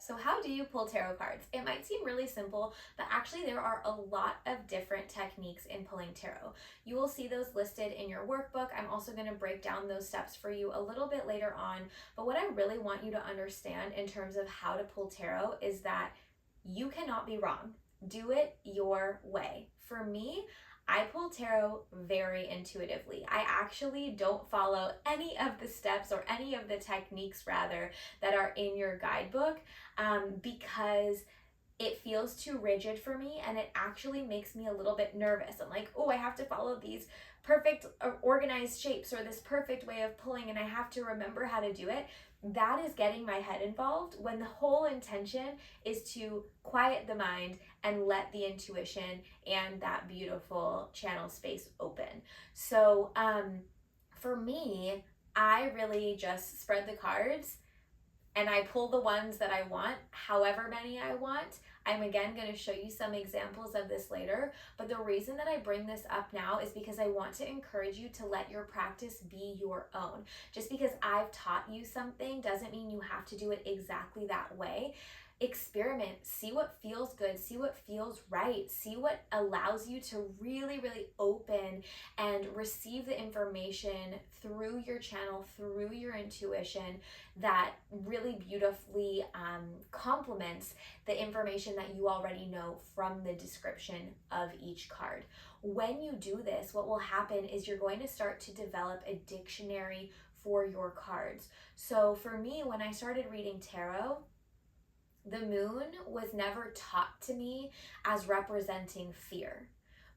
So how do you pull tarot cards? It might seem really simple, but actually there are a lot of different techniques in pulling tarot. You will see those listed in your workbook. I'm also going to break down those steps for you a little bit later on. But what I really want you to understand in terms of how to pull tarot is that you cannot be wrong. Do it your way. For me, I pull tarot very intuitively. I actually don't follow any of the steps or any of the techniques, rather, that are in your guidebook because it feels too rigid for me and it actually makes me a little bit nervous. I'm like, oh, I have to follow these perfect organized shapes or this perfect way of pulling and I have to remember how to do it. That is getting my head involved when the whole intention is to quiet the mind and let the intuition and that beautiful channel space open. So for me, I really just spread the cards and I pull the ones that I want, however many I want. I'm again going to show you some examples of this later, but the reason that I bring this up now is because I want to encourage you to let your practice be your own. Just because I've taught you something doesn't mean you have to do it exactly that way. Experiment, see what feels good, see what feels right, see what allows you to really, really open and receive the information through your channel, through your intuition that really beautifully complements the information that you already know from the description of each card. When you do this, what will happen is you're going to start to develop a dictionary for your cards. So for me, when I started reading tarot, the moon was never taught to me as representing fear.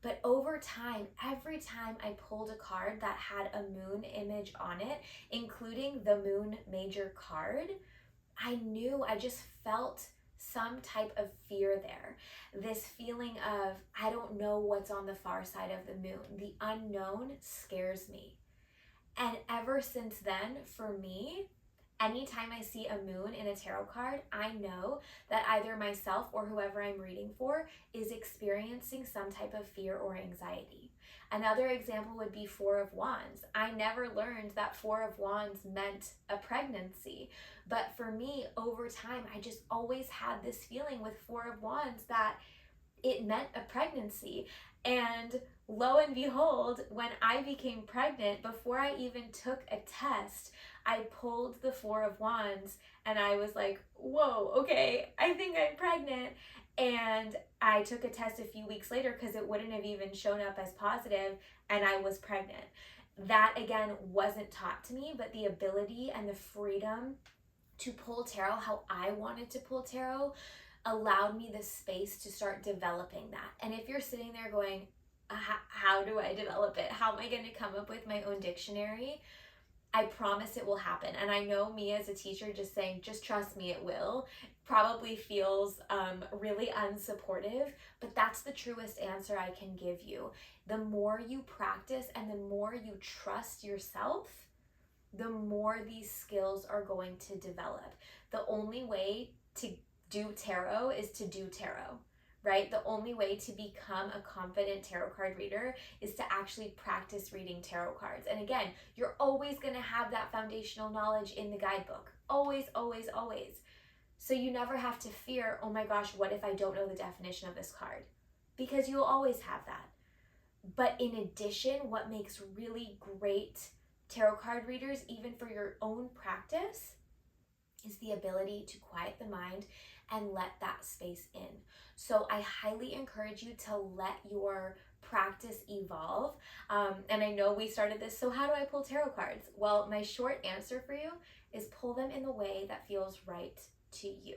But over time, every time I pulled a card that had a moon image on it, including the moon major card, I just felt some type of fear there. This feeling of, I don't know what's on the far side of the moon. The unknown scares me. And ever since then, for me, anytime I see a moon in a tarot card, I know that either myself or whoever I'm reading for is experiencing some type of fear or anxiety. Another example would be Four of Wands. I never learned that Four of Wands meant a pregnancy. But for me, over time, I just always had this feeling with Four of Wands that it meant a pregnancy. And lo and behold, when I became pregnant, before I even took a test, I pulled the Four of Wands and I was like, whoa, okay, I think I'm pregnant. And I took a test a few weeks later because it wouldn't have even shown up as positive and I was pregnant. That again wasn't taught to me, but the ability and the freedom to pull tarot how I wanted to pull tarot allowed me the space to start developing that. And if you're sitting there going, how do I develop it? How am I going to come up with my own dictionary? I promise it will happen. And I know me as a teacher just saying, just trust me, it will, probably feels really unsupportive, but that's the truest answer I can give you. The more you practice and the more you trust yourself, the more these skills are going to develop. The only way to do tarot is to do tarot, right? The only way to become a confident tarot card reader is to actually practice reading tarot cards. And again, you're always going to have that foundational knowledge in the guidebook. Always, always, always. So you never have to fear, oh my gosh, what if I don't know the definition of this card? Because you'll always have that. But in addition, what makes really great tarot card readers, even for your own practice, is the ability to quiet the mind and let that space in. So I highly encourage you to let your practice evolve. And I know we started this, so how do I pull tarot cards? Well, my short answer for you is pull them in the way that feels right to you.